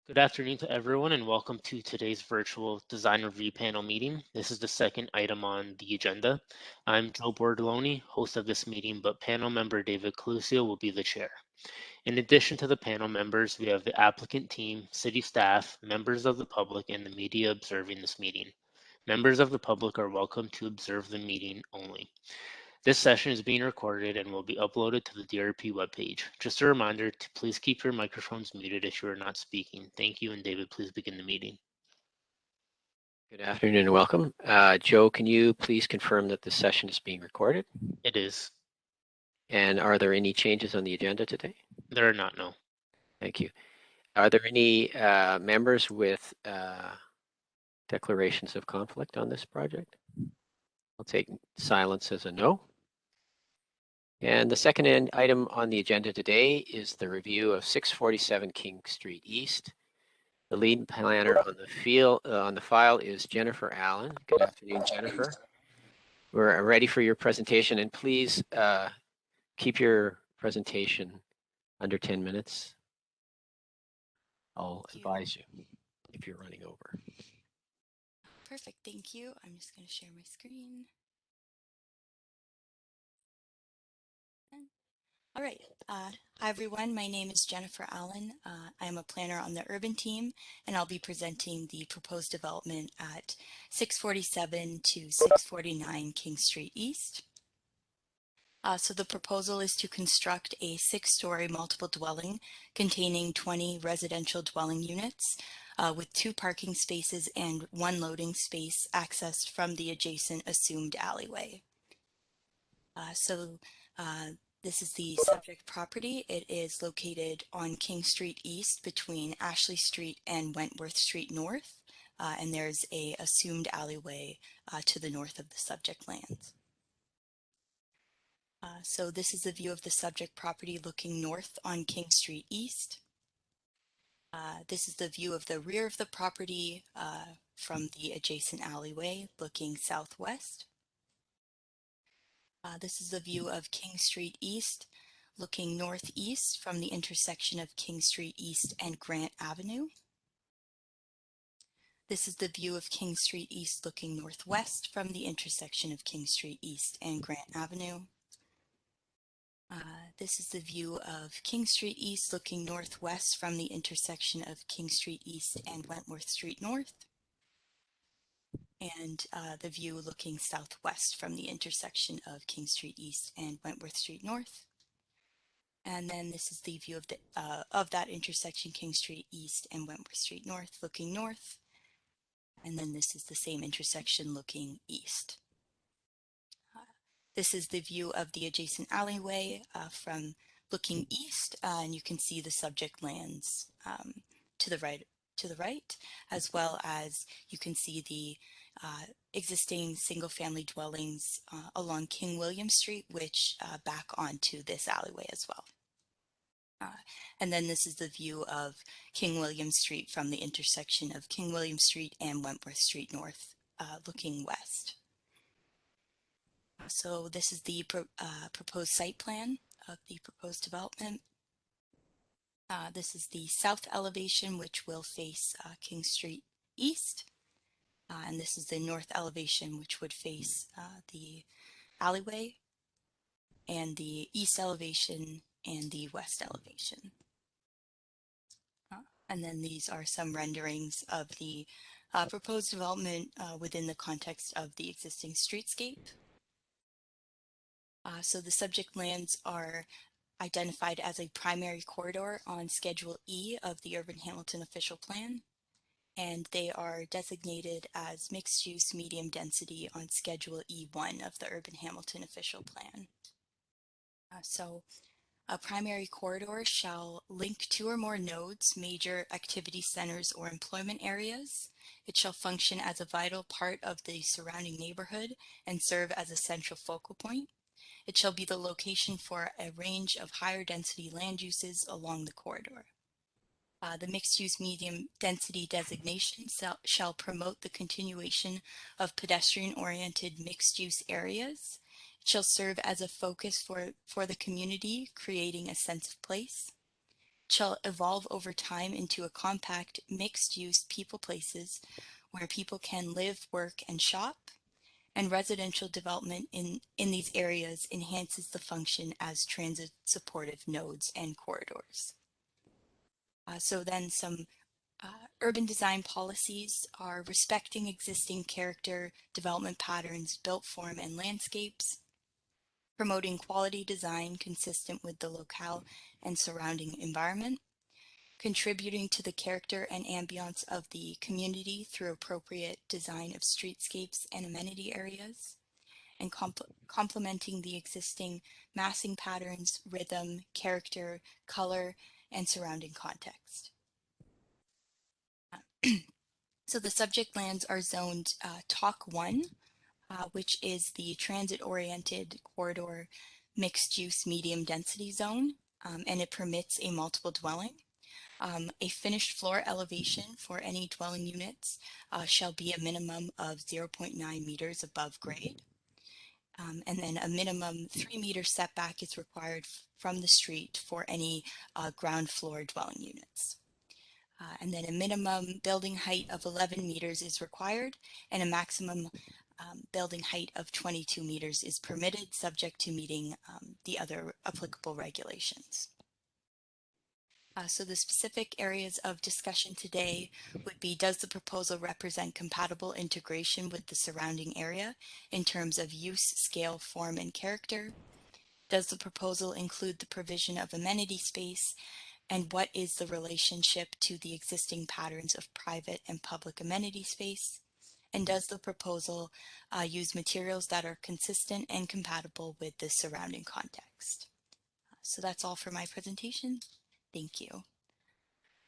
Good afternoon to everyone and welcome to today's virtual design review panel meeting. This is the second item on the agenda. I'm Joe Bordoloni, host of this meeting, but panel member David Calusio will be the chair. In addition to the panel members, we have the applicant team, city staff, members of the public, and the media observing this meeting. Members of the public are welcome to observe the meeting only. This session is being recorded and will be uploaded to the DRP webpage. Just a reminder to please keep your microphones muted if you are not speaking. Thank you, and David, please begin the meeting. Good afternoon and welcome. Joe, can you please confirm that this session is being recorded? It is. And are there any changes on the agenda today? There are not, no. Thank you. Are there any members with declarations of conflict on this project? I'll take silence as a no. And the second item on the agenda today is the review of 647 King Street East. The lead planner on the file is Jennifer Allen. Good afternoon, Jennifer. We're ready for your presentation, and please keep your presentation under 10 minutes. I'll advise you if you're running over. Perfect, thank you. I'm just going to share my screen. All right. Hi, everyone. My name is Jennifer Allen. I am a planner on the urban team, and I'll be presenting the proposed development at 647 to 649 King Street East. So the proposal is to construct a 6-story multiple dwelling containing 20 residential dwelling units with 2 parking spaces and 1 loading space accessed from the adjacent assumed alleyway. This is the subject property. It is located on King Street East between Ashley Street and Wentworth Street North, and there's a assumed alleyway to the north of the subject lands. So this is the view of the subject property looking north on King Street East. This is the view of the rear of the property from the adjacent alleyway looking southwest. This is the view of King Street East looking northeast from the intersection of King Street East and Grant Avenue. This is the view of King Street East looking northwest from the intersection of King Street East and Grant Avenue. This is the view of King Street East looking northwest from the intersection of King Street East and Wentworth Street North. And the view looking southwest from the intersection of King Street East and Wentworth Street North. And then this is the view of that intersection, King Street East and Wentworth Street North, looking north. And then this is the same intersection looking east. This is the view of the adjacent alleyway from looking east, and you can see the subject lands to the right, as well as you can see the existing single-family dwellings along King William Street, which back onto this alleyway as well. And then this is the view of King William Street from the intersection of King William Street and Wentworth Street North, looking west. So this is the proposed site plan of the proposed development. This is the south elevation, which will face King Street East. And this is the north elevation, which would face the alleyway, and the east elevation and the west elevation. And then these are some renderings of the proposed development within the context of the existing streetscape. So the subject lands are identified as a primary corridor on Schedule E of the Urban Hamilton Official Plan, and they are designated as mixed-use medium density on Schedule E1 of the Urban Hamilton Official Plan. So a primary corridor shall link 2 or more nodes, major activity centers, or employment areas. It shall function as a vital part of the surrounding neighborhood and serve as a central focal point. It shall be the location for a range of higher density land uses along the corridor. The mixed-use medium density designation shall promote the continuation of pedestrian-oriented mixed-use areas. It shall serve as a focus for the community, creating a sense of place. shall evolve over time into a compact, mixed-use people places where people can live, work, and shop, and residential development in these areas enhances the function as transit-supportive nodes and corridors. So then some urban design policies are respecting existing character, development patterns, built form, and landscapes, promoting quality design consistent with the locale and surrounding environment, contributing to the character and ambiance of the community through appropriate design of streetscapes and amenity areas, and complementing the existing massing patterns, rhythm, character, color, and surrounding context. So the subject lands are zoned TALK 1, which is the transit-oriented corridor mixed-use medium density zone, and it permits a multiple dwelling. A finished floor elevation for any dwelling units shall be a minimum of 0.9 meters above grade. And then a minimum 3-meter setback is required from the street for any ground floor dwelling units. And then a minimum building height of 11 meters is required, and a maximum building height of 22 meters is permitted, subject to meeting the other applicable regulations. So the specific areas of discussion today would be, does the proposal represent compatible integration with the surrounding area in terms of use, scale, form, and character? Does the proposal include the provision of amenity space? And what is the relationship to the existing patterns of private and public amenity space? And does the proposal use materials that are consistent and compatible with the surrounding context? So that's all for my presentation. Thank you.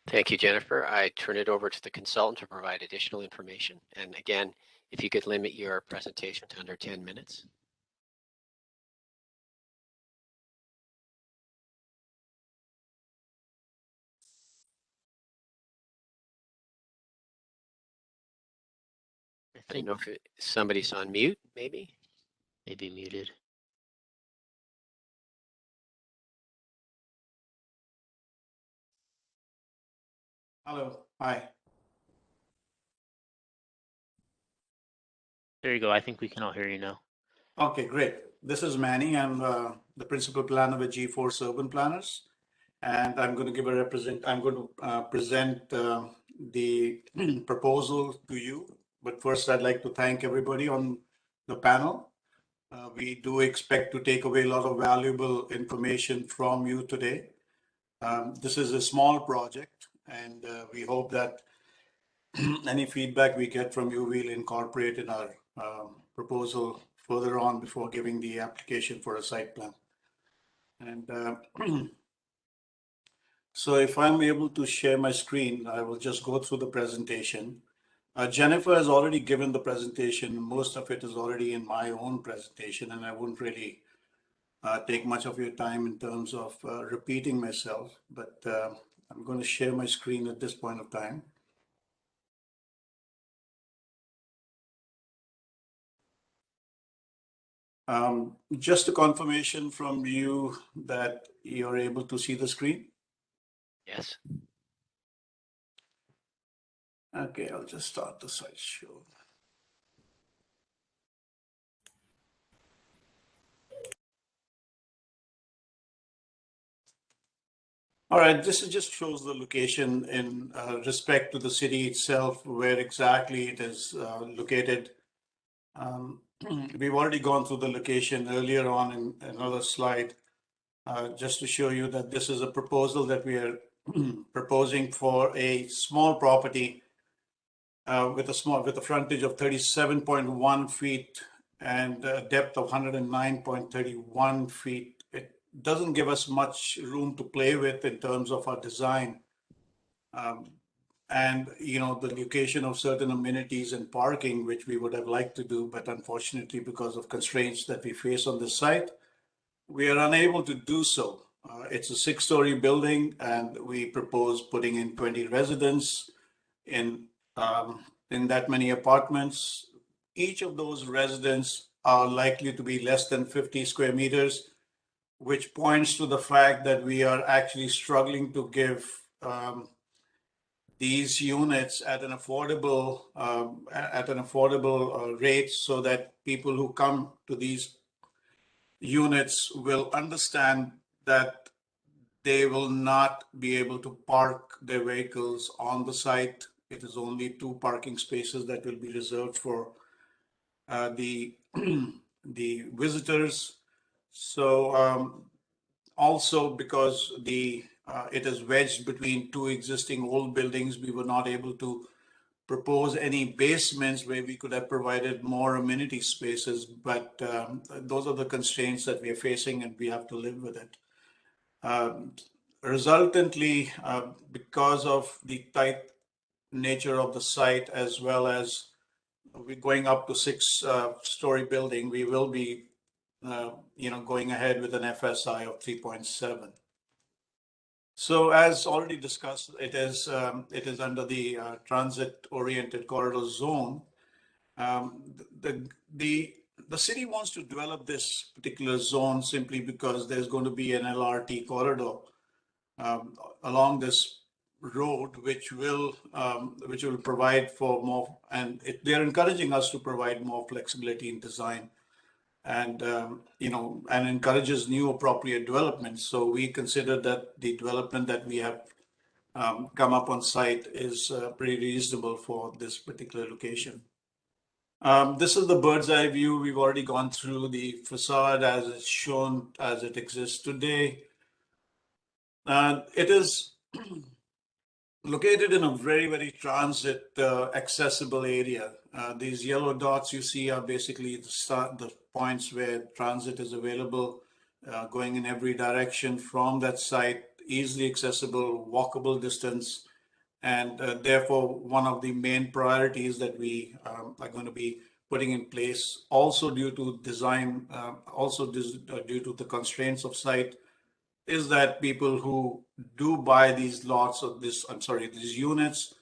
Thank you, Jennifer. I turn it over to the consultant to provide additional information. And again, if you could limit your presentation to under 10 minutes. I don't know if somebody's on mute, maybe. Maybe muted. Hello, hi. There you go. I think we can all hear you now. Okay, great. This is Manny. I'm the principal planner with G4 Urban Planners, and I'm going to present the proposal to you. But first, I'd like to thank everybody on the panel. We do expect to take away a lot of valuable information from you today. This is a small project, and we hope that any feedback we get from you, we'll incorporate in our proposal further on before giving the application for a site plan. And so if I'm able to share my screen, I will just go through the presentation. Jennifer has already given the presentation. Most of it is already in my own presentation, and I wouldn't really take much of your time in terms of repeating myself, but I'm going to share my screen at this point of time. Just a confirmation from you that you're able to see the screen. Yes. Okay, I'll just start the slideshow. All right, this just shows the location in respect to the city itself, where exactly it is located. We've already gone through the location earlier on in another slide, just to show you that this is a proposal that we are proposing for a small property with a frontage of 37.1 feet and a depth of 109.31 feet. It doesn't give us much room to play with in terms of our design. And the location of certain amenities and parking, which we would have liked to do, but unfortunately, because of constraints that we face on this site, we are unable to do so. It's a 6-story building, and we propose putting in 20 residents in that many apartments. Each of those residents are likely to be less than 50 square meters. which points to the fact that we are actually struggling to give these units at an affordable rate, so that people who come to these units will understand that they will not be able to park their vehicles on the site. It is only 2 parking spaces that will be reserved for the the visitors. So also because it is wedged between 2 existing old buildings, we were not able to propose any basements where we could have provided more amenity spaces, but those are the constraints that we are facing, and we have to live with it. Resultantly, because of the tight nature of the site, as well as we're going up to 6-story building, we will be, going ahead with an FSI of 3.7. So as already discussed, it is under the transit-oriented corridor zone. The city wants to develop this particular zone simply because there's going to be an LRT corridor along this road, which will provide for more, and they're encouraging us to provide more flexibility in design, and and encourages new appropriate development. So we consider that the development that we have come up on site is pretty reasonable for this particular location. This is the bird's eye view. We've already gone through the facade as it's shown, as it exists today. It is located in a very, very transit accessible area. These yellow dots you see are basically the points where transit is available, going in every direction from that site, easily accessible, walkable distance. And therefore, one of the main priorities that we are going to be putting in place, also due to design, due to the constraints of site, is that people who do buy these lots of these units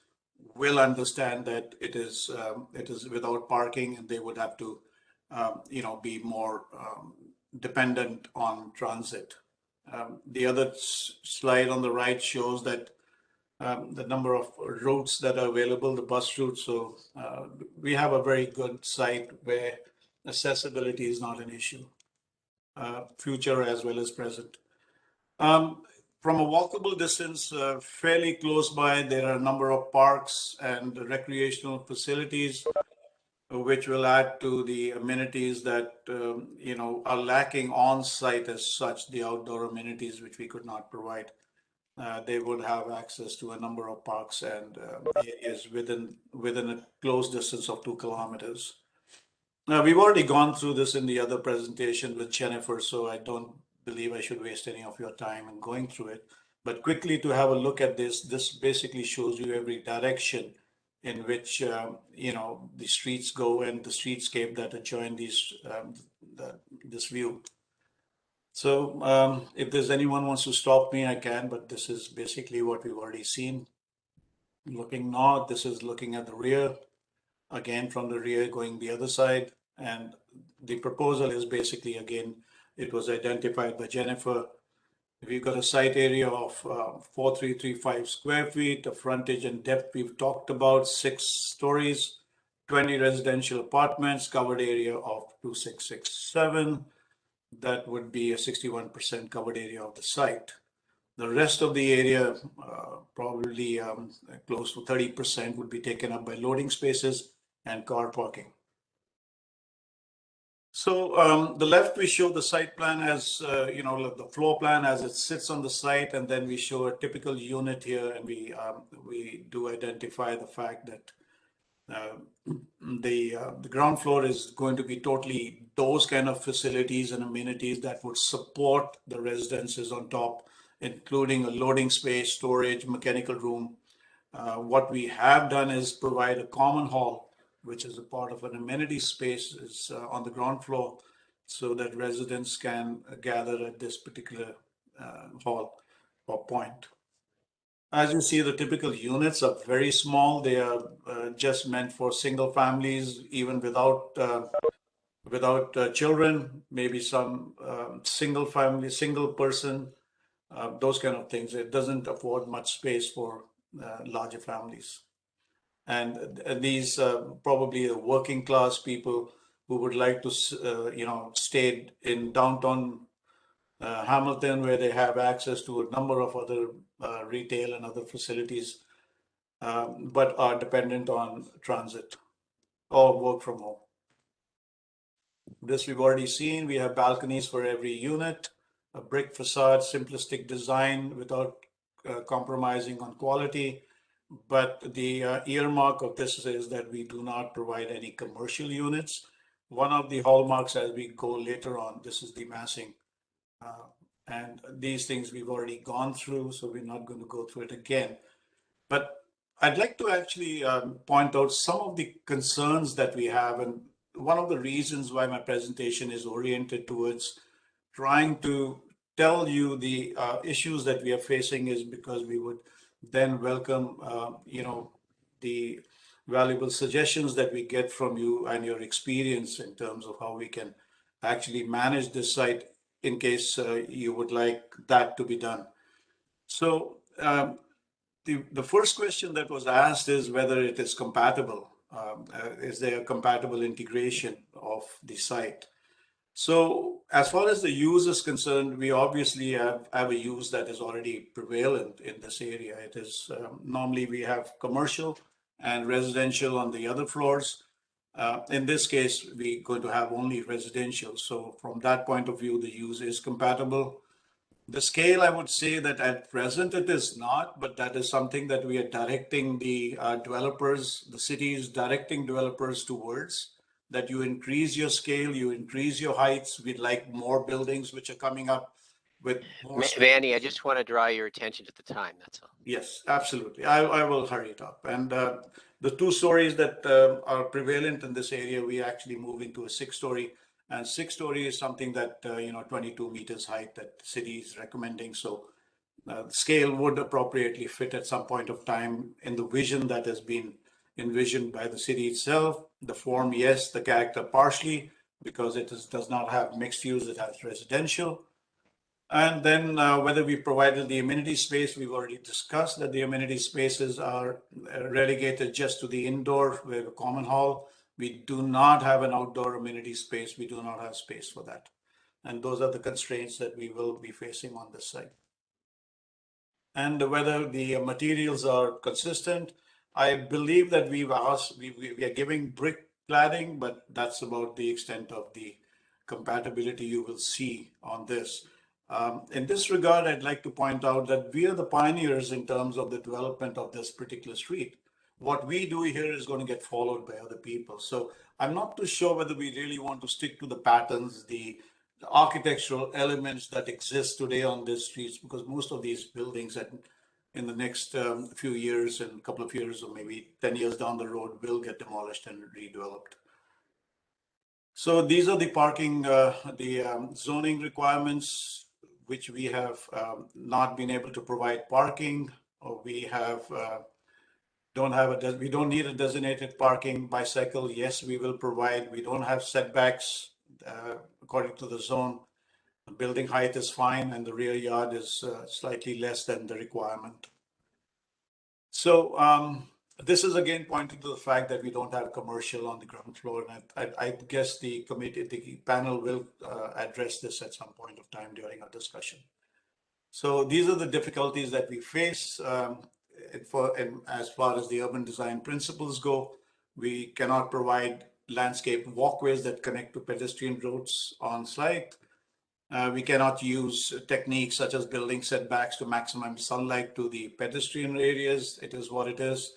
will understand that it is without parking, and they would have to, be more dependent on transit. The other slide on the right shows that the number of routes that are available, the bus routes. So we have a very good site where accessibility is not an issue, future as well as present. From a walkable distance, fairly close by, there are a number of parks and recreational facilities, which will add to the amenities that are lacking on site as such, the outdoor amenities which we could not provide. They would have access to a number of parks and areas within a close distance of 2 kilometers. Now, we've already gone through this in the other presentation with Jennifer, so I don't believe I should waste any of your time in going through it. But quickly, to have a look at this basically shows you every direction in which the streets go and the streetscape that adjoin this view. So if there's anyone wants to stop me, I can, but this is basically what we've already seen. Looking north, this is looking at the rear. Again, from the rear going the other side. And the proposal is basically, again, it was identified by Jennifer. We've got a site area of 4,335 square feet, a frontage and depth we've talked about, 6 stories, 20 residential apartments, covered area of 2,667. That would be a 61% covered area of the site. The rest of the area, probably close to 30%, would be taken up by loading spaces and car parking. So the left, we show the site plan as, the floor plan as it sits on the site, and then we show a typical unit here, and we do identify the fact that the ground floor is going to be totally those kind of facilities and amenities that would support the residences on top, including a loading space, storage, mechanical room. What we have done is provide a common hall, which is a part of an amenity space, is on the ground floor, so that residents can gather at this particular hall or point. As you see, the typical units are very small. They are just meant for single families, even without without children, maybe some single family, single person, those kind of things. It doesn't afford much space for larger families. And these probably the working class people who would like to, stay in downtown Hamilton, where they have access to a number of other retail and other facilities, but are dependent on transit or work from home. This we've already seen. We have balconies for every unit, a brick facade, simplistic design without compromising on quality. But the earmark of this is that we do not provide any commercial units. One of the hallmarks as we go later on, this is the massing. And these things we've already gone through, so we're not going to go through it again. But I'd like to actually point out some of the concerns that we have. And one of the reasons why my presentation is oriented towards trying to tell you the issues that we are facing is because we would then welcome, the valuable suggestions that we get from you and your experience in terms of how we can actually manage this site in case you would like that to be done. So the first question that was asked is whether it is compatible. Is there a compatible integration of the site? So as far as the use is concerned, we obviously have a use that is already prevalent in this area. It is normally we have commercial and residential on the other floors. In this case, we're going to have only residential. So from that point of view, the use is compatible. The scale, I would say that at present it is not, but that is something that we are directing the developers, the city is directing developers towards, that you increase your scale, you increase your heights. We'd like more buildings which are coming up with more. Manny, I just want to draw your attention to the time, that's all. Yes, absolutely. I will hurry it up. And the 2 stories that are prevalent in this area, we actually move into a 6-story. And 6-story is something that, 22 meters height that the city is recommending. So the scale would appropriately fit at some point of time in the vision that has been envisioned by the city itself. The form, yes, the character partially, because it does not have mixed use, it has residential. And then whether we provided the amenity space, we've already discussed that the amenity spaces are relegated just to the indoor, we have a common hall. We do not have an outdoor amenity space. We do not have space for that. And those are the constraints that we will be facing on this site. And whether the materials are consistent, I believe that we've asked, we are giving brick cladding, but that's about the extent of the compatibility you will see on this. In this regard, I'd like to point out that we are the pioneers in terms of the development of this particular street. What we do here is going to get followed by other people. So I'm not too sure whether we really want to stick to the patterns, the architectural elements that exist today on these streets, because most of these buildings in the next few years and a couple of years or maybe 10 years down the road will get demolished and redeveloped. So these are the parking, zoning requirements, which we have not been able to provide parking, or we have we don't need a designated parking. Bicycle, yes, we will provide. We don't have setbacks according to the zone. The building height is fine, and the rear yard is slightly less than the requirement. So this is again pointing to the fact that we don't have commercial on the ground floor, and I guess the panel will address this at some point of time during our discussion. So these are the difficulties that we face as far as the urban design principles go. We cannot provide landscape walkways that connect to pedestrian roads on site. We cannot use techniques such as building setbacks to maximize sunlight to the pedestrian areas. It is what it is.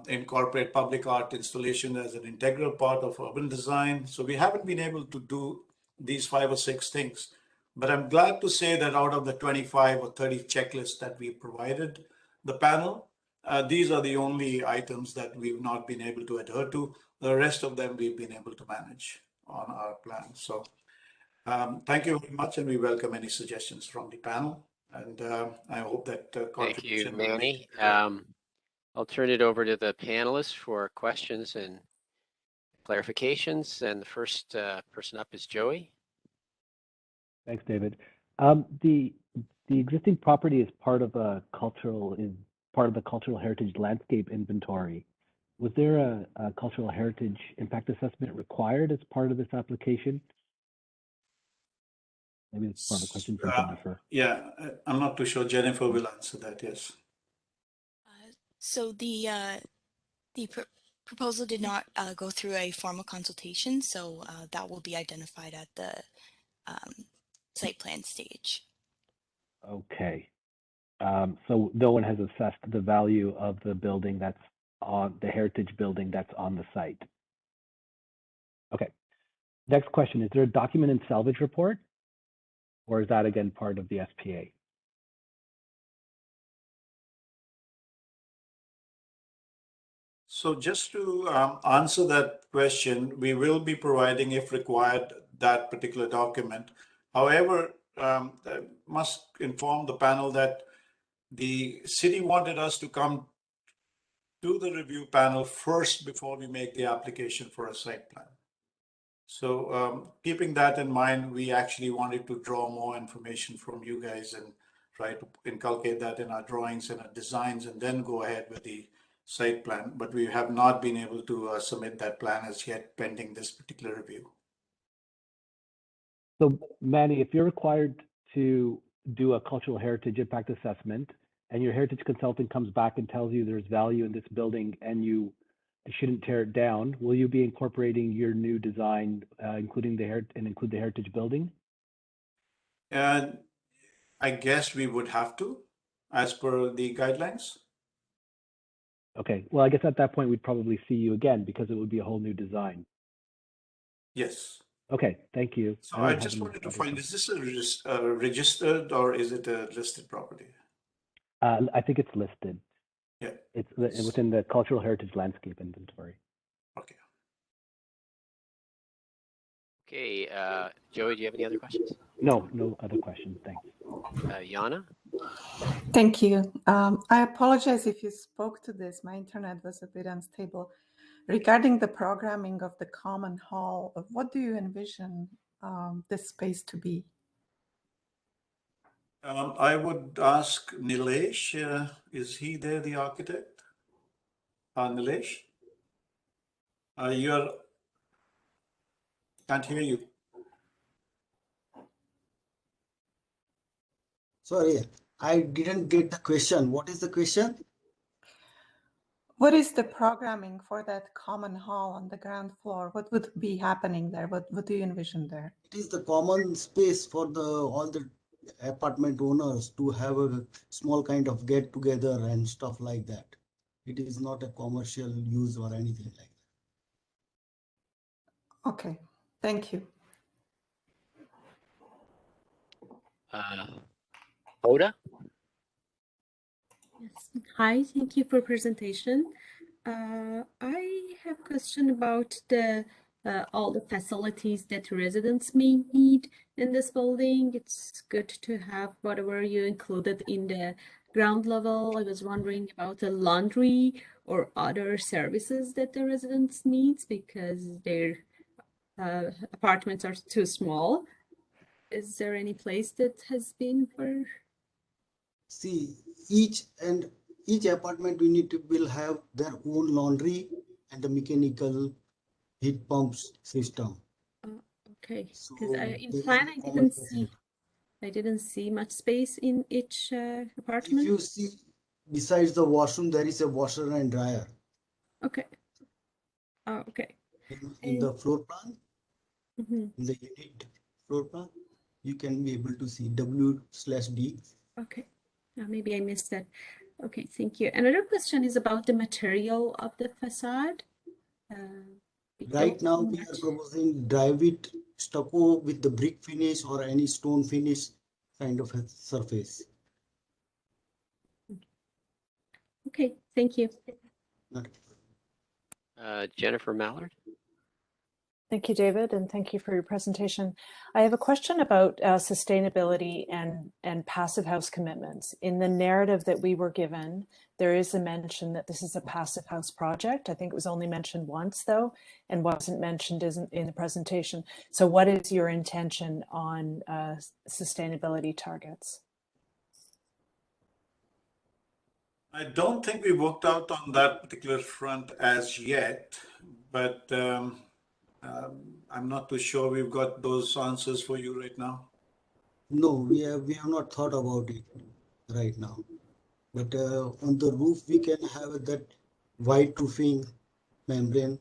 Incorporate public art installation as an integral part of urban design. So we haven't been able to do these 5 or 6 things. But I'm glad to say that out of the 25 or 30 checklists that we provided the panel, these are the only items that we've not been able to adhere to. The rest of them we've been able to manage on our plan. So thank you very much, and we welcome any suggestions from the panel. And I hope that contribution. Thank you, Manny. I'll turn it over to the panelists for questions and clarifications. And the first person up is Joey. Thanks, David. The existing property is part of the cultural heritage landscape inventory. Was there a cultural heritage impact assessment required as part of this application? Maybe it's part of the question for Jennifer. Yeah, I'm not too sure. Jennifer will answer that. Yes. So the proposal did not go through a formal consultation, so that will be identified at the site plan stage. Okay. So no one has assessed the value of the building that's on the heritage building that's on the site. Okay. Next question, is there a document and salvage report? Or is that again part of the SPA? So just to answer that question, we will be providing, if required, that particular document. However, I must inform the panel that the city wanted us to come to the review panel first before we make the application for a site plan. So keeping that in mind, we actually wanted to draw more information from you guys and try to inculcate that in our drawings and our designs and then go ahead with the site plan. But we have not been able to submit that plan as yet pending this particular review. So Manny, if you're required to do a cultural heritage impact assessment and your heritage consultant comes back and tells you there's value in this building and you shouldn't tear it down, will you be incorporating your new design, include the heritage building? And I guess we would have to, as per the guidelines. Okay, well, I guess at that point we'd probably see you again because it would be a whole new design. Yes. Okay, thank you. So I just wanted to find, is this a registered or is it a listed property? I think it's listed. Yeah. It's within the cultural heritage landscape inventory. Okay. Okay, Joey, do you have any other questions? No, no other questions. Thanks. Yana? Thank you. I apologize if you spoke to this. My internet was a bit unstable. Regarding the programming of the common hall, what do you envision this space to be? I would ask Nilesh, is he there, the architect? Nilesh? Can't hear you. Sorry, I didn't get the question. What is the question? What is the programming for that common hall on the ground floor? What would be happening there? What do you envision there? It is the common space for all the apartment owners to have a small kind of get together and stuff like that. It is not a commercial use or anything like that. Okay, thank you. Oda? Yes. Hi, thank you for presentation. I have a question about all the facilities that residents may need in this building. It's good to have whatever you included in the ground level. I was wondering about the laundry or other services that the residents need because their apartments are too small. Is there any place that has been for? See, each apartment will have their own laundry and a mechanical heat pumps system. Okay, So because in there is plan no common facility. I didn't see much space in each apartment. If you see besides the washroom, there is a washer and dryer. Okay. Oh, okay. In the floor plan, Mhm. in the unit floor plan, you can be able to see W/D. Okay. Maybe I missed that. Okay, thank you. Another question is about the material of the facade. Right now, we are proposing dry-wit stucco with the brick finish or any stone finish kind of a surface. Okay, thank you. Not Jennifer Mallard? Thank you, David, and thank you for your presentation. I have a question about sustainability and passive house commitments. In the narrative that we were given, there is a mention that this is a passive house project. I think it was only mentioned once, though, and wasn't mentioned in the presentation. So what is your intention on sustainability targets? I don't think we worked out on that particular front as yet, but I'm not too sure we've got those answers for you right now. No, we have not thought about it right now. But on the roof, we can have that white roofing membrane,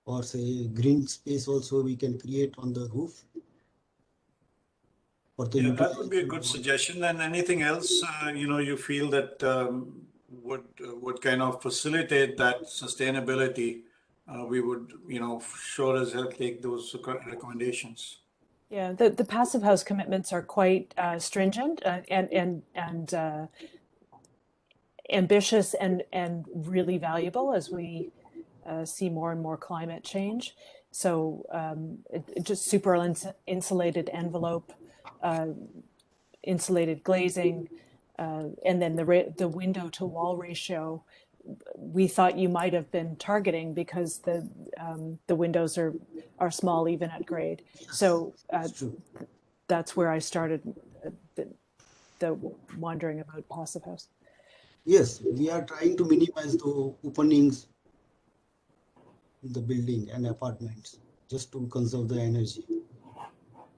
or say green space also we can create on the roof. For the Yeah, that would be a utilization good of suggestion. And anything else, you feel that would kind of facilitate that sustainability, we would, sure as hell take those recommendations. Yeah, the passive house commitments are quite stringent and ambitious and really valuable as we see more and more climate change. So just super insulated envelope, insulated glazing, and then the window to wall ratio. We thought you might have been targeting because the windows are small even at grade. So that's where I started the wondering about passive house. Yes, we are trying to minimize the openings in the building and apartments just to conserve the energy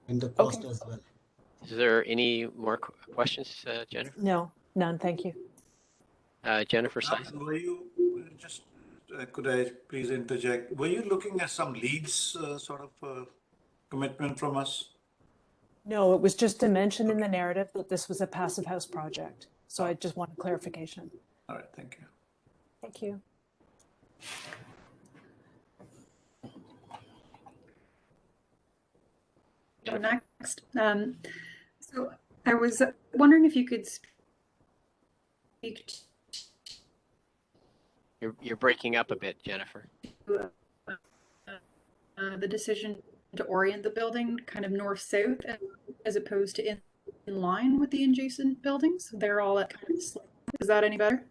and the cost as well. Is there any more questions, Jennifer? No, none. Thank you. Jennifer Size? Were you just, could I please interject? Were you looking at some leads sort of commitment from us? No, it was just to mention in the narrative that this was a passive house project. So I just wanted clarification. All right, thank you. Thank you. Go next. So I was wondering if you could speak You're breaking up a bit, Jennifer. to the decision to orient the building kind of north-south as opposed to in line with the adjacent buildings. They're all at kind of slight. Is that any better?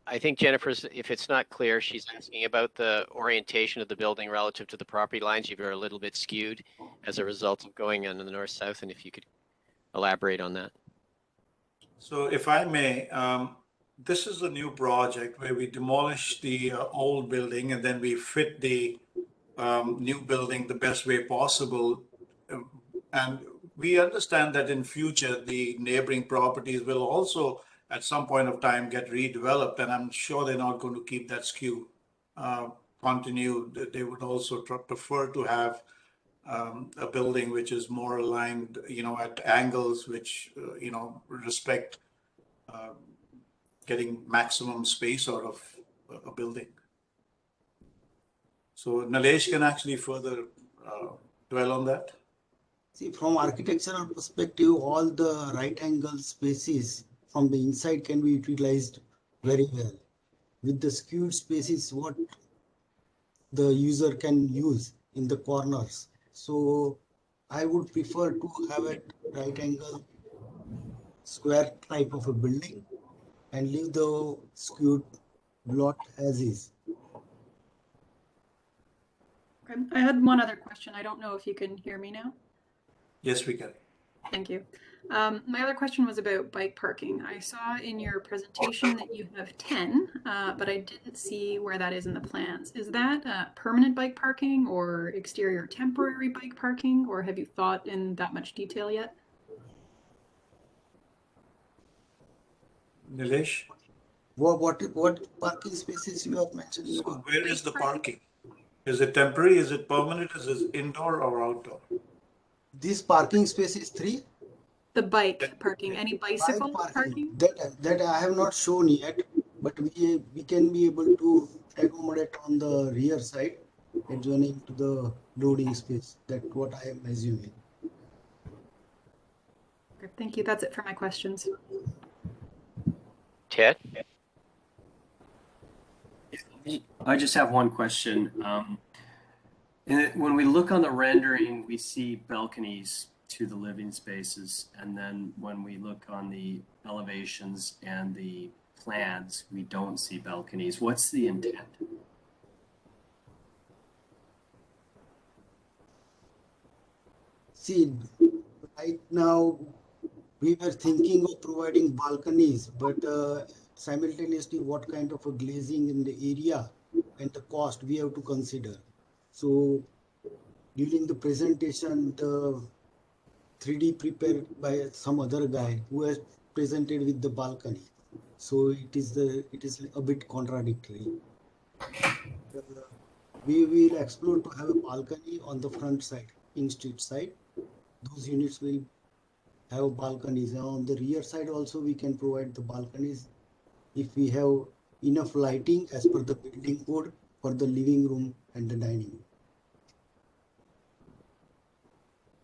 I think Jennifer's, if it's not clear, she's asking about the orientation of the building relative to the property lines. You're a little bit skewed as a result of going on the north-south, and if you could elaborate on that. So if I may, this is a new project where we demolish the old building and then we fit the new building the best way possible. And we understand that in future, the neighboring properties will also at some point of time get redeveloped, and I'm sure they're not going to keep that skew continue. They would also prefer to have a building which is more aligned, at angles which, respect getting maximum space out of a building. So Nilesh can actually further dwell on that. See, from architectural perspective, all the right angle spaces from the inside can be utilized very well. With the skewed spaces, what the user can use in the corners. So I would prefer to have a right angle square type of a building and leave the skewed lot as is. Okay. I had one other question. I don't know if you can hear me now. Yes, we can. Thank you. My other question was about bike parking. I saw in your presentation that you have 10, but I didn't see where that is in the plans. Is that permanent bike parking or exterior temporary bike parking, or have you thought in that much detail yet? Nilesh? What parking spaces you have mentioned? So where is the parking? Is it temporary? Is it permanent? Is it indoor or outdoor? This parking space is 3? The bike parking, any bicycle parking? That I have not shown yet, but we can be able to accommodate on the rear side adjoining to the loading space. That's what I am assuming. Okay, thank you. That's it for my questions. Ted? I just have one question. When we look on the rendering, we see balconies to the living spaces. And then when we look on the elevations and the plans, we don't see balconies. What's the intent? See, right now we were thinking of providing balconies, but simultaneously what kind of a glazing in the area and the cost we have to consider. So during the presentation, the 3D prepared by some other guy who has presented with the balcony. So it is a bit contradictory. We will explore to have a balcony on the front side, in street side. Those units will have balconies. And on the rear side also we can provide the balconies if we have enough lighting as per the building code for the living room and the dining room.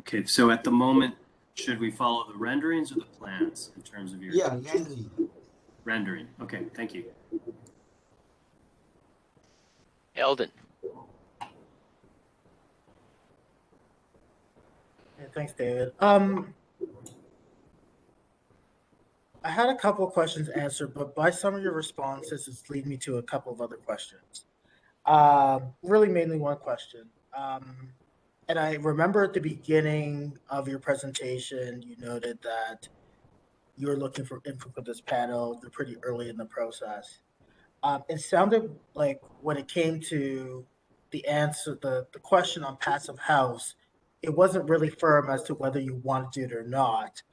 Okay, so at the moment, should we follow the renderings or the plans in terms of your rendering? Rendering. Okay, thank you. Eldon. Yeah, thanks, David. I had a couple of questions answered, but by some of your responses, it's leading me to a couple of other questions. Really, mainly one question. And I remember at the beginning of your presentation, you noted that you were looking for input for this panel. They're pretty early in the process. It sounded like when it came to the answer, the question on passive house, it wasn't really firm as to whether you wanted it or not.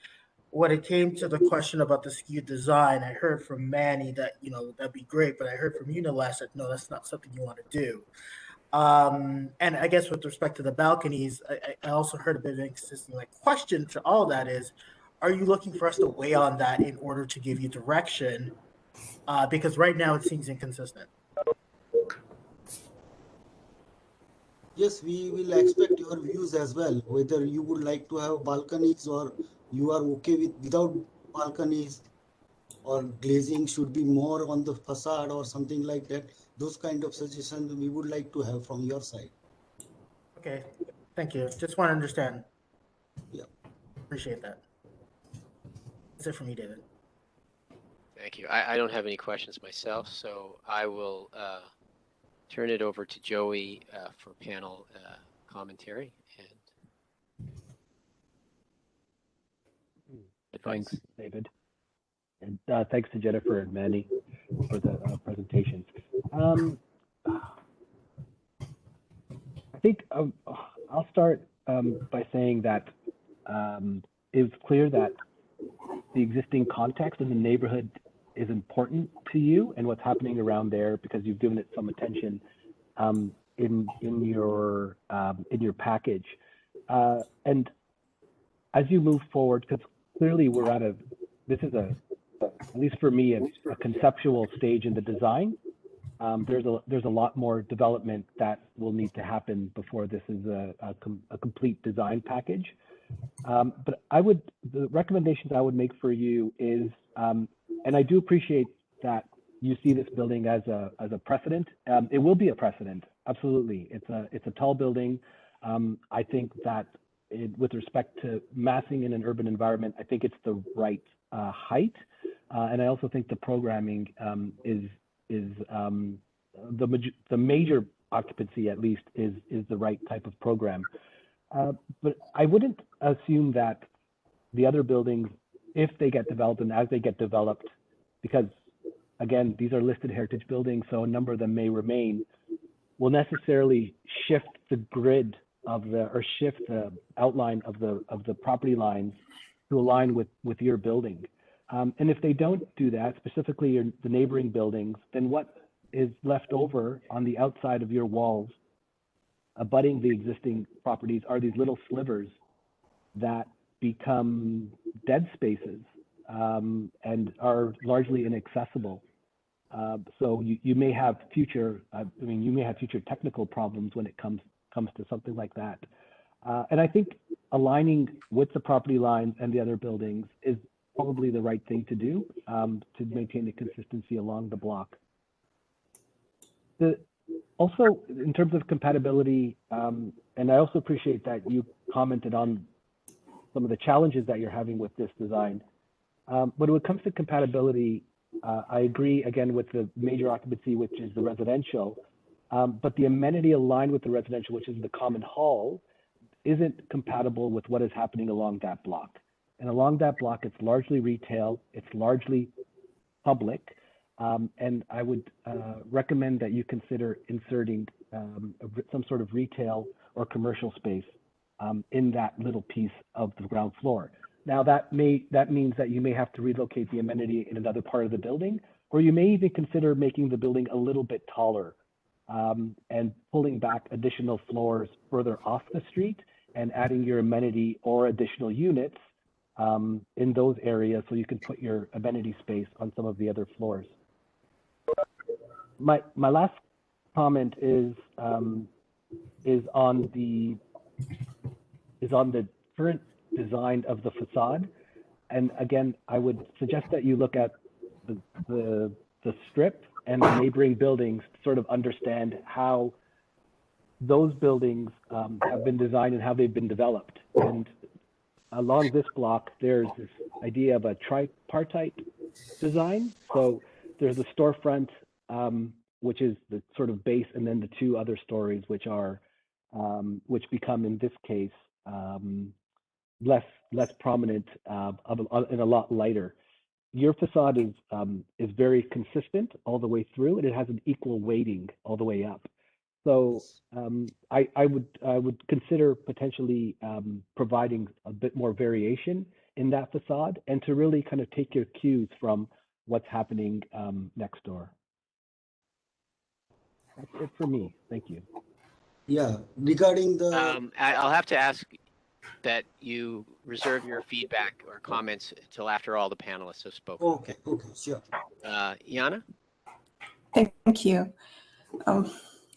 When it came to the question about the skewed design, I heard from Manny that, that'd be great, but I heard from you, Nilesh, that no, that's not something you want to do. And I guess with respect to the balconies, I also heard a bit of an inconsistent question to all that is, are you looking for us to weigh on that in order to give you direction? Because right now it seems inconsistent. Yes, we will expect your views as well, whether you would like to have balconies or you are okay without balconies, or glazing should be more on the facade or something like that. Those kind of suggestions we would like to have from your side. Okay, thank you. Just want to understand. Yeah. Appreciate that. That's it for me, David. Thank you. I don't have any questions myself, so I will turn it over to Joey for panel commentary and advice. Thanks, David. And thanks to Jennifer and Manny for the presentation. I think I'll start by saying that it's clear that the existing context in the neighborhood is important to you and what's happening around there, because you've given it some attention in your package. And as you move forward, because clearly this is at least for me, a conceptual stage in the design. There's a lot more development that will need to happen before this is a complete design package. But the recommendations I would make for you is, and I do appreciate that you see this building as a precedent. It will be a precedent, absolutely. It's a tall building. I think that with respect to massing in an urban environment, I think it's the right height. And I also think the programming is the major occupancy, at least, is the right type of program. But I wouldn't assume that the other buildings, if they get developed and as they get developed, because again, these are listed heritage buildings, so a number of them may remain, will necessarily shift the grid or shift the outline of the property lines to align with your building. And if they don't do that, specifically the neighboring buildings, then what is left over on the outside of your walls abutting the existing properties are these little slivers that become dead spaces and are largely inaccessible. So you may have future technical problems when it comes to something like that. And I think aligning with the property lines and the other buildings is probably the right thing to do to maintain the consistency along the block. Also, in terms of compatibility, and I also appreciate that you commented on some of the challenges that you're having with this design. When it comes to compatibility, I agree again with the major occupancy, which is the residential, but the amenity aligned with the residential, which is the common hall, isn't compatible with what is happening along that block. And along that block, it's largely retail, it's largely public, and I would recommend that you consider inserting some sort of retail or commercial space in that little piece of the ground floor. Now that means that you may have to relocate the amenity in another part of the building, or you may even consider making the building a little bit taller and pulling back additional floors further off the street and adding your amenity or additional units in those areas so you can put your amenity space on some of the other floors. My last comment is on the current design of the facade. And again, I would suggest that you look at the strip and the neighboring buildings to sort of understand how those buildings have been designed and how they've been developed. And along this block, there's this idea of a tripartite design. So there's a storefront, which is the sort of base, and then the two other stories, which are, which become in this case less prominent and a lot lighter. Your facade is very consistent all the way through, and it has an equal weighting all the way up. So I would consider potentially providing a bit more variation in that facade, and to really kind of take your cues from what's happening next door. That's it for me. Thank you. Yeah, regarding the I'll have to ask that you reserve your feedback or comments until after all the panelists have spoken. okay, sure. Yana? Thank you.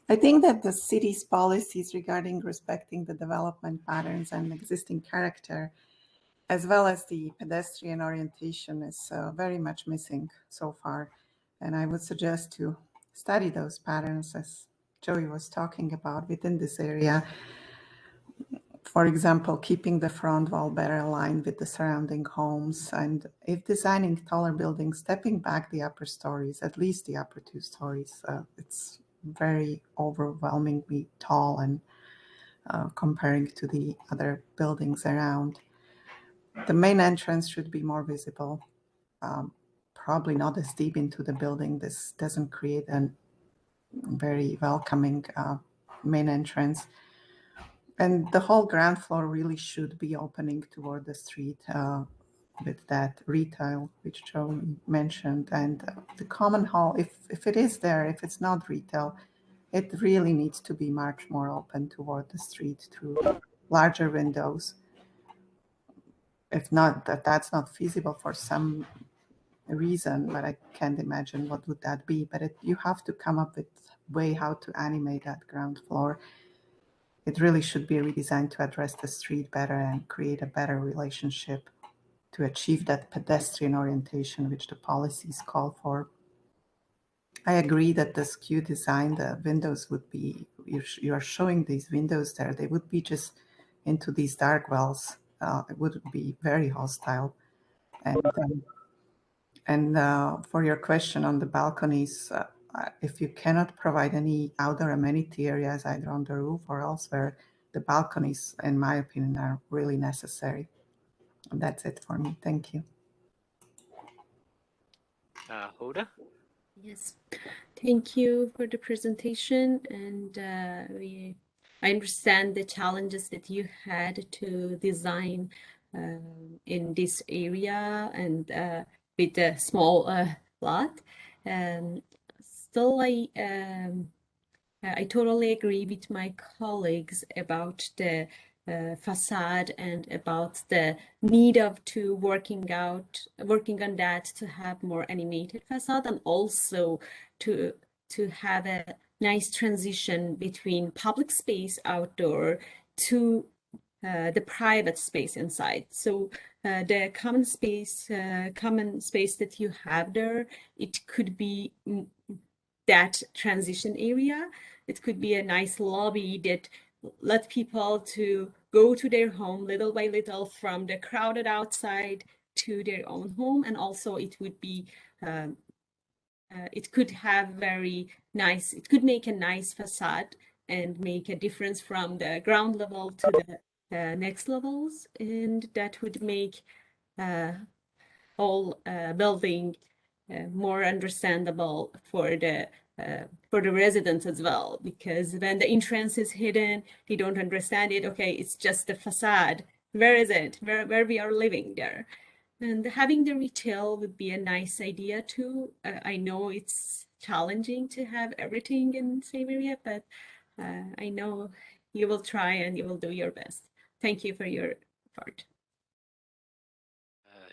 I think that the city's policies regarding respecting the development patterns and existing character, as well as the pedestrian orientation, is very much missing so far. And I would suggest to study those patterns, as Joey was talking about, within this area. For example, keeping the front wall better aligned with the surrounding homes, and if designing taller buildings, stepping back the upper stories, at least the upper 2 stories. It's very overwhelmingly tall and comparing to the other buildings around. The main entrance should be more visible, probably not as deep into the building. This doesn't create a very welcoming main entrance. And the whole ground floor really should be opening toward the street with that retail, which Joe mentioned. And the common hall, if it is there, if it's not retail, it really needs to be much more open toward the street through larger windows. If not, that's not feasible for some reason, but I can't imagine what would that be. But you have to come up with a way how to animate that ground floor. It really should be redesigned to address the street better and create a better relationship to achieve that pedestrian orientation, which the policies call for. I agree that the skew design, the windows would be, you are showing these windows there, they would be just into these dark wells. It would be very hostile. And for your question on the balconies, if you cannot provide any outdoor amenity areas either on the roof or elsewhere, the balconies, in my opinion, are really necessary. And that's it for me. Thank you. Hoda? Yes, thank you for the presentation. And I understand the challenges that you had to design in this area and with a small lot. Still, I totally agree with my colleagues about the facade and about the need of working on that to have more animated facade, and also to have a nice transition between public space outdoor to the private space inside. So the common space that you have there, it could be that transition area. It could be a nice lobby that let people to go to their home little by little from the crowded outside to their own home. And also it would be, it could have very nice, it could make a nice facade and make a difference from the ground level to the next levels. And that would make whole building more understandable for the residents as well, because when the entrance is hidden, they don't understand it. Okay, it's just the facade. Where is it? Where we are living there? And having the retail would be a nice idea too. I know it's challenging to have everything in the same area, but I know you will try and you will do your best. Thank you for your part.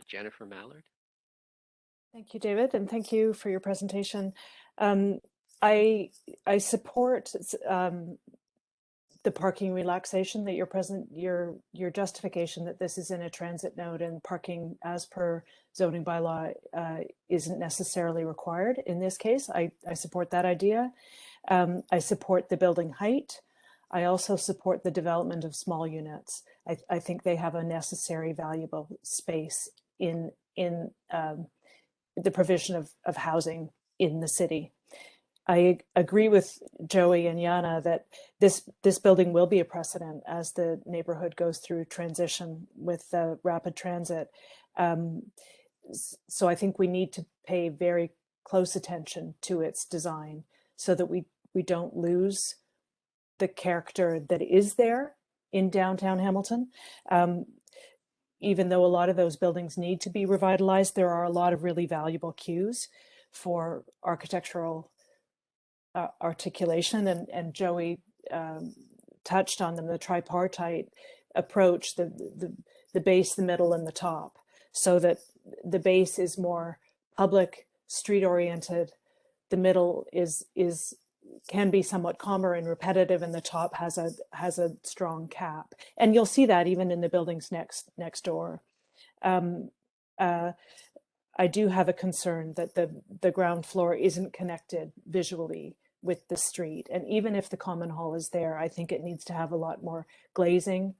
Jennifer Mallard. Thank you, David, and thank you for your presentation. I support the parking relaxation that your justification that this is in a transit node and parking as per zoning bylaw isn't necessarily required in this case. I support that idea. I support the building height. I also support the development of small units. I think they have a necessary, valuable space in the provision of housing in the city. I agree with Joey and Yana that this building will be a precedent as the neighborhood goes through transition with rapid transit. So I think we need to pay very close attention to its design so that we don't lose the character that is there in downtown Hamilton. Even though a lot of those buildings need to be revitalized, there are a lot of really valuable cues for architectural articulation, and Joey touched on them, the tripartite approach, the base, the middle, and the top, so that the base is more public, street oriented, the middle can be somewhat calmer and repetitive, and the top has a strong cap. And you'll see that even in the buildings next door. I do have a concern that the ground floor isn't connected visually with the street. And even if the common hall is there, I think it needs to have a lot more glazing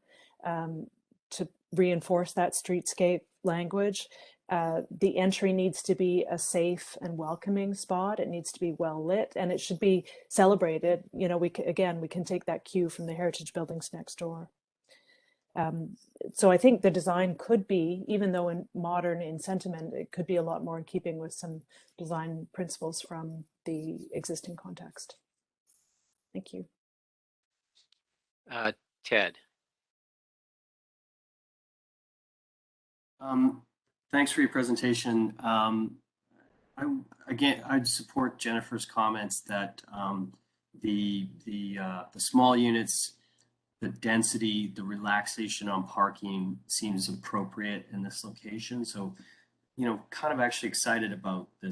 to reinforce that streetscape language. The entry needs to be a safe and welcoming spot. It needs to be well lit, and it should be celebrated. You know, we can take that cue from the heritage buildings next door. So I think the design could be, even though in modern in sentiment, it could be a lot more in keeping with some design principles from the existing context. Thank you. Ted. Thanks for your presentation. I'd support Jennifer's comments that the small units, the density, the relaxation on parking seems appropriate in this location. So, you know, kind of actually excited about the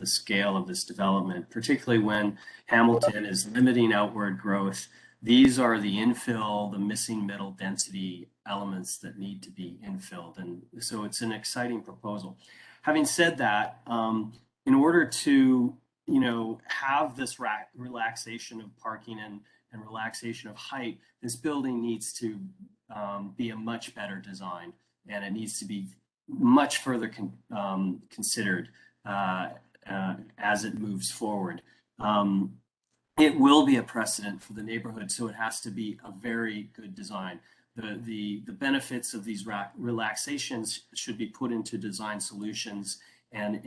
scale of this development, particularly when Hamilton is limiting outward growth. These are the infill, the missing middle density elements that need to be infilled. And so it's an exciting proposal. Having said that, in order to, you know, have this relaxation of parking and relaxation of height, this building needs to be a much better design, and it needs to be much further considered as it moves forward. It will be a precedent for the neighborhood, so it has to be a very good design. The benefits of these relaxations should be put into design solutions, and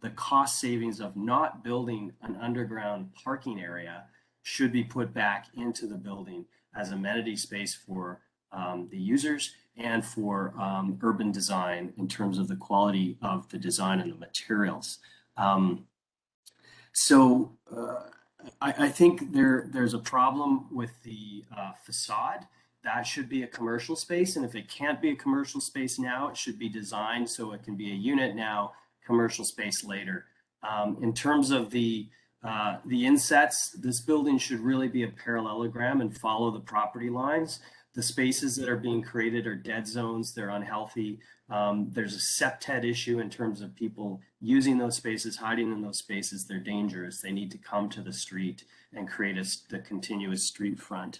the cost savings of not building an underground parking area should be put back into the building as amenity space for the users and for urban design in terms of the quality of the design and the materials. I think there's a problem with the facade. That should be a commercial space, and if it can't be a commercial space now, it should be designed so it can be a unit now, commercial space later. In terms of the insets, this building should really be a parallelogram and follow the property lines. The spaces that are being created are dead zones. They're unhealthy. There's a septet issue in terms of people using those spaces, hiding in those spaces. They're dangerous. They need to come to the street and create the continuous street front.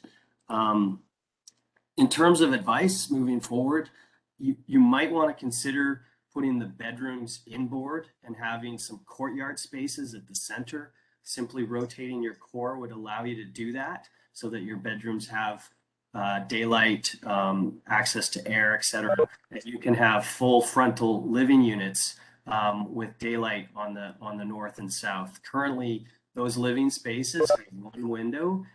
In terms of advice moving forward, you might want to consider putting the bedrooms inboard and having some courtyard spaces at the center. Simply rotating your core would allow you to do that so that your bedrooms have daylight, access to air, etc. And you can have full frontal living units with daylight on the north and south. Currently, those living spaces have one window.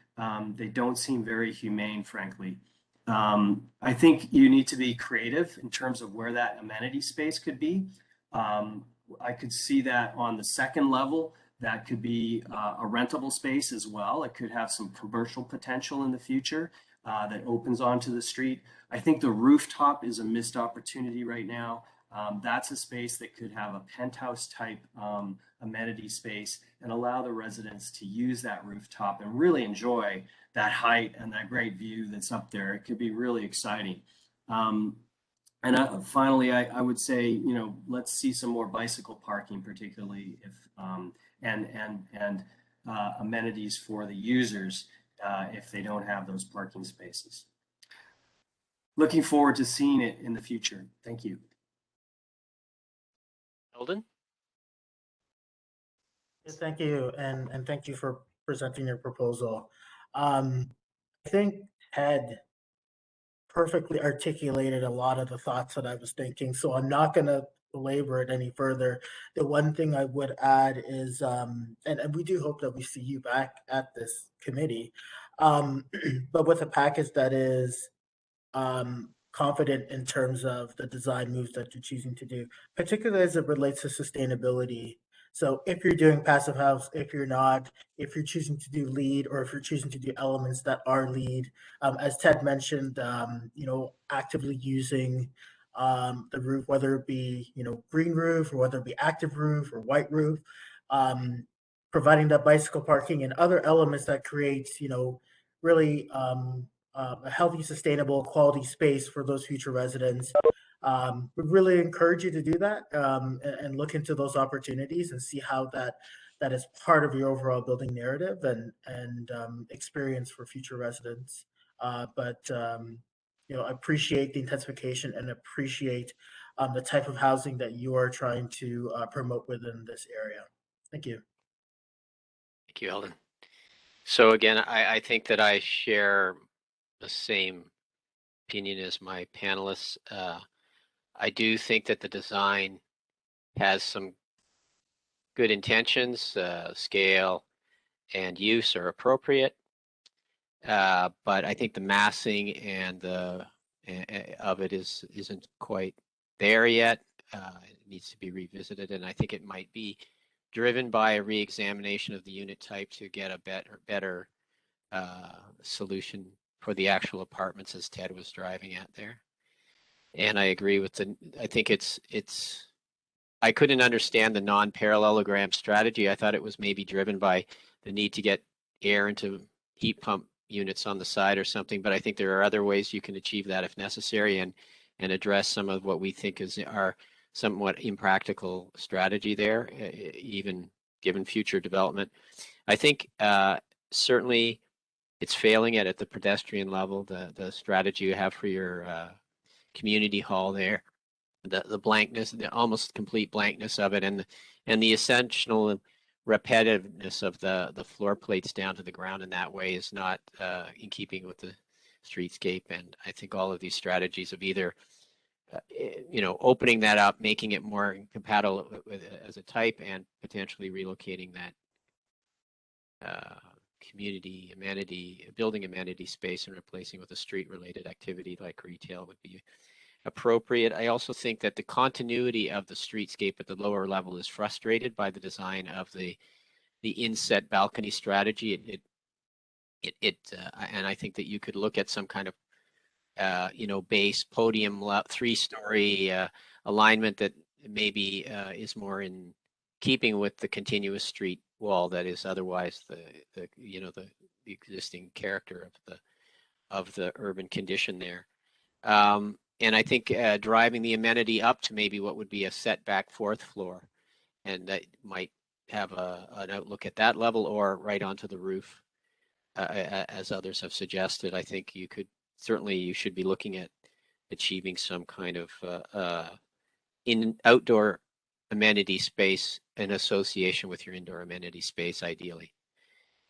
They don't seem very humane, frankly. I think you need to be creative in terms of where that amenity space could be. I could see that on the second level. That could be a rentable space as well. It could have some commercial potential in the future that opens onto the street. I think the rooftop is a missed opportunity right now. That's a space that could have a penthouse type amenity space and allow the residents to use that rooftop and really enjoy that height and that great view that's up there. It could be really exciting. And finally, I would say, you know, let's see some more bicycle parking, particularly if and amenities for the users if they don't have those parking spaces. Looking forward to seeing it in the future. Thank you. Eldon? Thank you, and thank you for presenting your proposal. I think Ted perfectly articulated a lot of the thoughts that I was thinking, so I'm not going to belabor it any further. The one thing I would add is, and we do hope that we see you back at this committee, but with a package that is confident in terms of the design moves that you're choosing to do, particularly as it relates to sustainability. So if you're doing passive house, if you're not, if you're choosing to do lead, or if you're choosing to do elements that are lead, as Ted mentioned, you know, actively using the roof, whether it be, you know, green roof, or whether it be active roof or white roof, providing that bicycle parking and other elements that creates, you know, really a healthy, sustainable, quality space for those future residents. We really encourage you to do that and look into those opportunities and see how that is part of your overall building narrative and experience for future residents. You know, I appreciate the intensification and appreciate the type of housing that you are trying to promote within this area. Thank you. Thank you, Eldon. So again, I think that I share the same opinion as my panelists. I do think that the design has some good intentions, scale and use are appropriate, but I think the massing and the of it isn't quite there yet. It needs to be revisited, and I think it might be driven by a re-examination of the unit type to get a better solution for the actual apartments, as Ted was driving at there. And I agree with I think I couldn't understand the non-parallelogram strategy. I thought it was maybe driven by the need to get air into heat pump units on the side or something, but I think there are other ways you can achieve that if necessary and address some of what we think is our somewhat impractical strategy there, even given future development. I think certainly it's failing at the pedestrian level, the strategy you have for your community hall there, the blankness, the almost complete blankness of it, and the essential repetitiveness of the floor plates down to the ground in that way is not in keeping with the streetscape. And I think all of these strategies of either you know, opening that up, making it more compatible with as a type, and potentially relocating that community amenity, building amenity space, and replacing with a street related activity like retail would be appropriate. I also think that the continuity of the streetscape at the lower level is frustrated by the design of the inset balcony strategy. And I think that you could look at some kind of you know, base podium 3-story alignment that maybe is more in keeping with the continuous street wall that is otherwise the you know, the existing character the urban condition there. And I think driving the amenity up to maybe what would be a setback fourth floor, and that might have an outlook at that level or right onto the roof, as others have suggested. I think you should be looking at achieving some kind of outdoor amenity space in association with your indoor amenity space, ideally.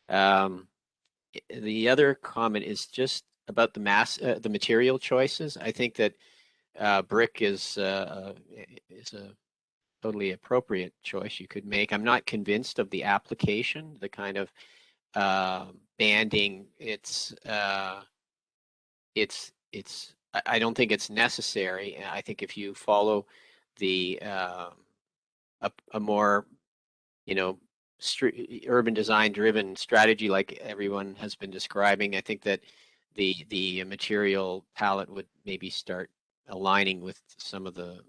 The other comment is just about the material choices. I think that brick is a totally appropriate choice you could make. I'm not convinced of the application, the kind of banding. I don't think it's necessary. I think if you follow the a more, urban design driven strategy like everyone has been describing, I think that the material palette would maybe start aligning with some of the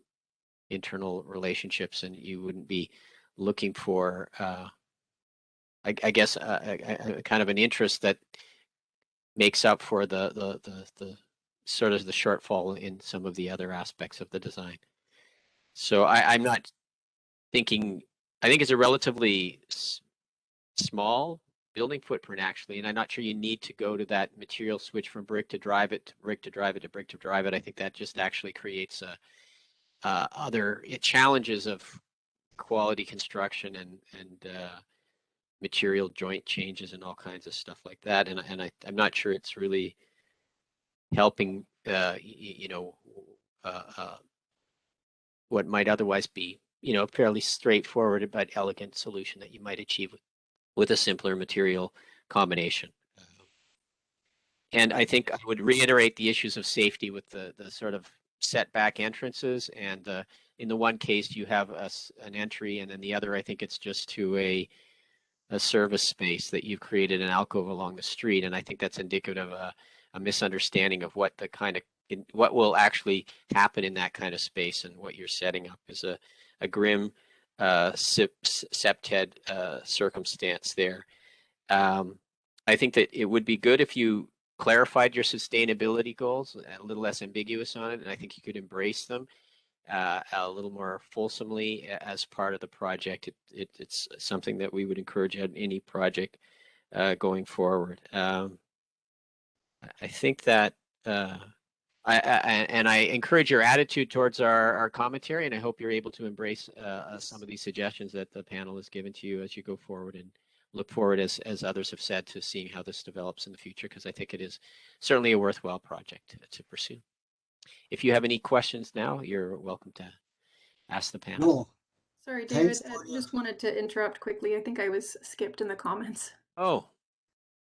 internal relationships, and you wouldn't be looking for, I guess, a kind of an interest that makes up for the sort of the shortfall in some of the other aspects of the design. So I'm not thinking. I think it's a relatively small building footprint, actually, and I'm not sure you need to go to that material switch from brick to drive it, to brick to drive it, to brick to drive it. I think that just actually creates other challenges of quality construction and material joint changes and all kinds of stuff like that. And I'm not sure it's really helping, what might otherwise be, a fairly straightforward but elegant solution that you might achieve with a simpler material combination. And I think I would reiterate the issues of safety with the sort of setback entrances. And in the one case, you have an entry, and then the other, I think it's just to a service space that you've created an alcove along the street. And I think that's indicative of a misunderstanding of what what will actually happen in that kind of space, and what you're setting up is a grim septed circumstance there. I think that it would be good if you clarified your sustainability goals, a little less ambiguous on it, and I think you could embrace them a little more fulsomely as part of the project. It's something that we would encourage at any project going forward. I think that I encourage your attitude towards our commentary, and I hope you're able to embrace some of these suggestions that the panel has given to you as you go forward, and look forward, as others have said, to seeing how this develops in the future, because I think it is certainly a worthwhile project to pursue. If you have any questions now, you're welcome to ask the panel. No, Sorry, thanks David, for I your. just wanted to interrupt quickly. I think I was skipped in the comments. Oh,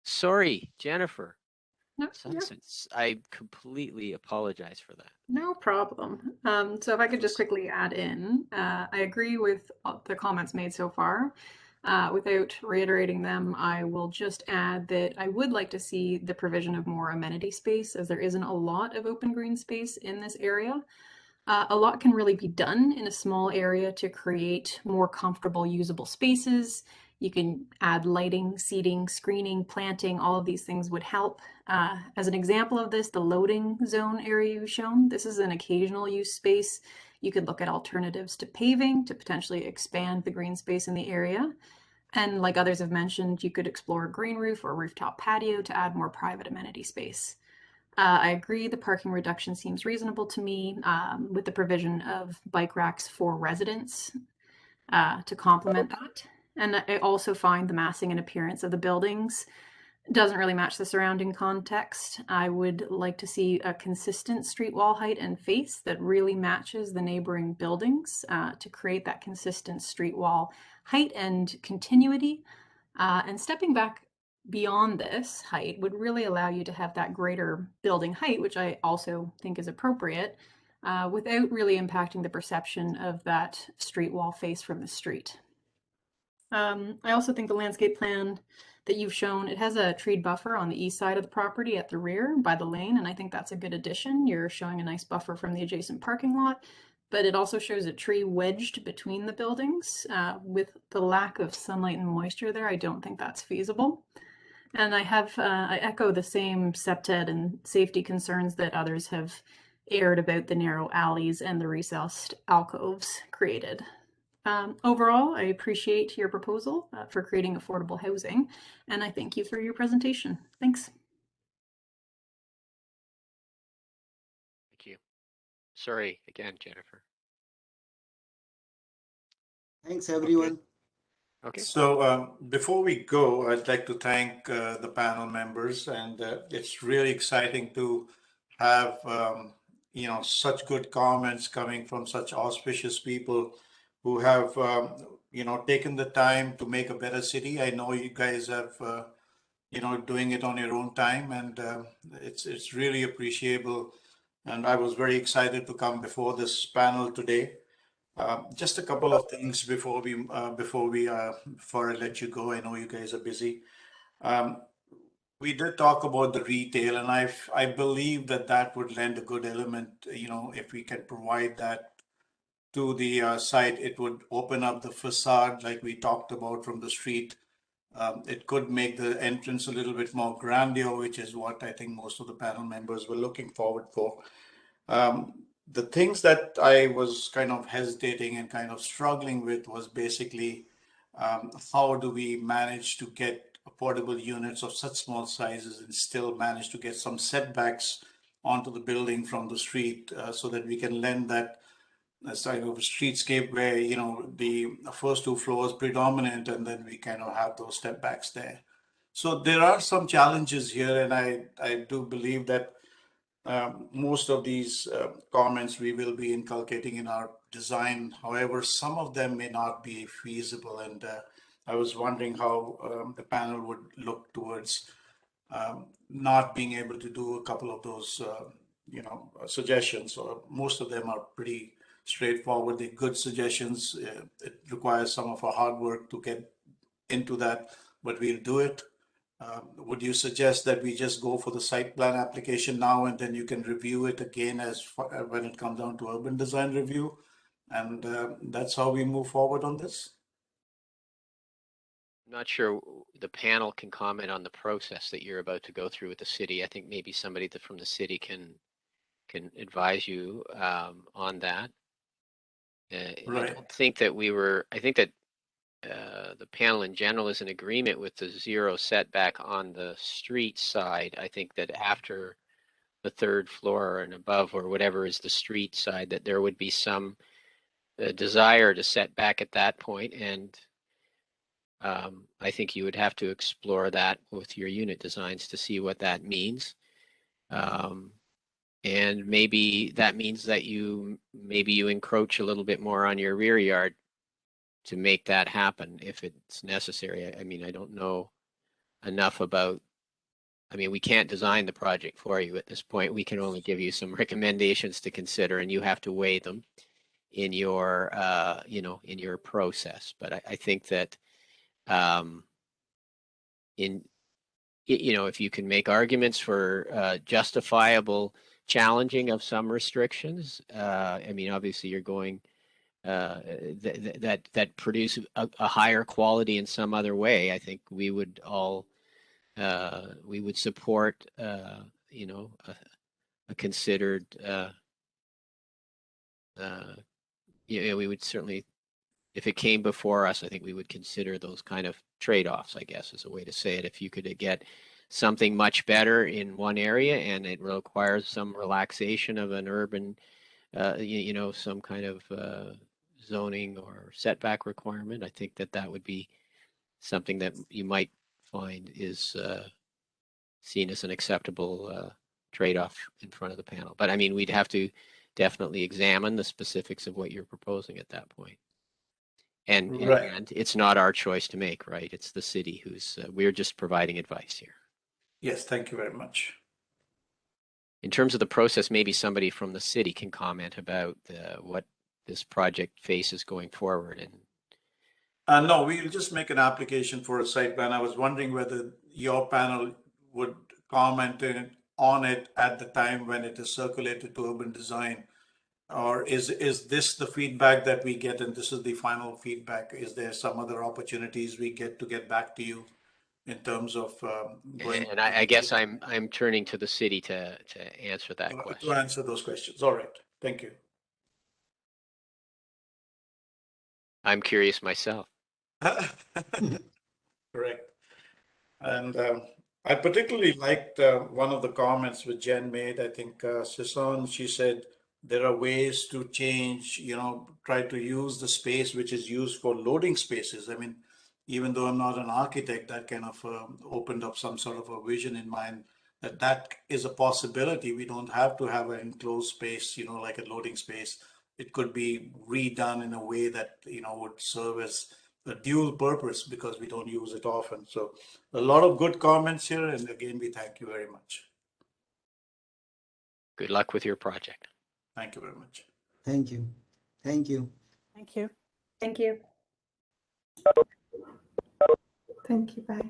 sorry, Jennifer. No, yeah, I completely apologize for that. no problem. So if I could just quickly add in, I agree with the comments made so far. Without reiterating them, I will just add that I would like to see the provision of more amenity space, as there isn't a lot of open green space in this area. A lot can really be done in a small area to create more comfortable, usable spaces. You can add lighting, seating, screening, planting, all of these things would help. As an example of this, the loading zone area you've shown, this is an occasional use space. You could look at alternatives to paving to potentially expand the green space in the area. And like others have mentioned, you could explore a green roof or rooftop patio to add more private amenity space. I agree the parking reduction seems reasonable to me, with the provision of bike racks for residents to complement that. And I also find the massing and appearance of the buildings doesn't really match the surrounding context. I would like to see a consistent street wall height and face that really matches the neighboring buildings to create that consistent street wall height and continuity. And stepping back beyond this height would really allow you to have that greater building height, which I also think is appropriate, without really impacting the perception of that street wall face from the street. I also think the landscape plan that you've shown, it has a treed buffer on the east side of the property at the rear by the lane, and I think that's a good addition. You're showing a nice buffer from the adjacent parking lot, but it also shows a tree wedged between the buildings. With the lack of sunlight and moisture there, I don't think that's feasible. And I echo the same septet and safety concerns that others have aired about the narrow alleys and the recessed alcoves created. Overall, I appreciate your proposal for creating affordable housing, and I thank you for your presentation. Thanks. Thank you. Sorry again, Jennifer. Thanks, everyone. Okay. So before we go, I'd like to thank the panel members, and it's really exciting to have such good comments coming from such auspicious people who have taken the time to make a better city. I know you guys have doing it on your own time, and it's really appreciable. And I was very excited to come before this panel today. Just a couple of things before I let you go. I know you guys are busy. We did talk about the retail, and I believe that would lend a good element. If we can provide that to the site, it would open up the facade like we talked about from the street. It could make the entrance a little bit more grandeur, which is what I think most of the panel members were looking forward for. The things that I was kind of hesitating and kind of struggling with was basically how do we manage to get affordable units of such small sizes and still manage to get some setbacks onto the building from the street so that we can lend that side of a streetscape where the first two floors predominant, and then we kind of have those step backs there. So there are some challenges here, and I do believe that most of these comments we will be inculcating in our design. However, some of them may not be feasible, and I was wondering how the panel would look towards not being able to do a couple of those suggestions. Or most of them are pretty straightforward. They're good suggestions. It requires some of our hard work to get into that, but we'll do it. Would you suggest that we just go for the site plan application now, and then you can review it again when it comes down to urban design review? And that's how we move forward on this? I'm not sure the panel can comment on the process that you're about to go through with the city. I think maybe somebody from the city can advise you on that. Right. I don't think that I think that the panel in general is in agreement with the zero setback on the street side. I think that after the third floor and above, or whatever is the street side, that there would be some desire to set back at that point. And I think you would have to explore that with your unit designs to see what that means. And maybe that means that you encroach a little bit more on your rear yard to make that happen if it's necessary. I mean, I don't know enough about, we can't design the project for you at this point. We can only give you some recommendations to consider, and you have to weigh them in your, in your process. But I think that if you can make arguments for justifiable challenging of some restrictions, obviously you're going that produce a higher quality in some other way. I think we would all we would support a considered we would certainly, if it came before us, I think we would consider those kind of trade-offs, I guess is a way to say it. If you could get something much better in one area and it requires some relaxation of an urban some kind of zoning or setback requirement, I think that would be something that you might find is seen as an acceptable trade-off in front of the panel. But we'd have to definitely examine the specifics of what you're proposing at that point. And in the end, it's not our choice to make, right? It's the city who's, we're just providing advice here. Yes, thank you very much. In terms of the process, maybe somebody from the city can comment about what this project faces going forward. And no, we'll just make an application for a site plan. I was wondering whether your panel would comment on it at the time when it is circulated to urban design, or is this the feedback that we get and this is the final feedback? Is there some other opportunities we get to get back to you in terms of going. And I guess I'm turning to the city to answer that question. To answer those questions. All right. Thank you. I'm curious myself. Correct. And I particularly liked one of the comments which Jen made. I think Sison, she said there are ways to change, try to use the space which is used for loading spaces. I mean, even though I'm not an architect, that kind of opened up some sort of a vision in mind that is a possibility. We don't have to have an enclosed space, like a loading space. It could be redone in a way that, would serve as a dual purpose because we don't use it often. So a lot of good comments here. And again, we thank you very much. Good luck with your project. Thank you very much. Thank you. Thank you. Thank you. Thank you. Thank you. Bye.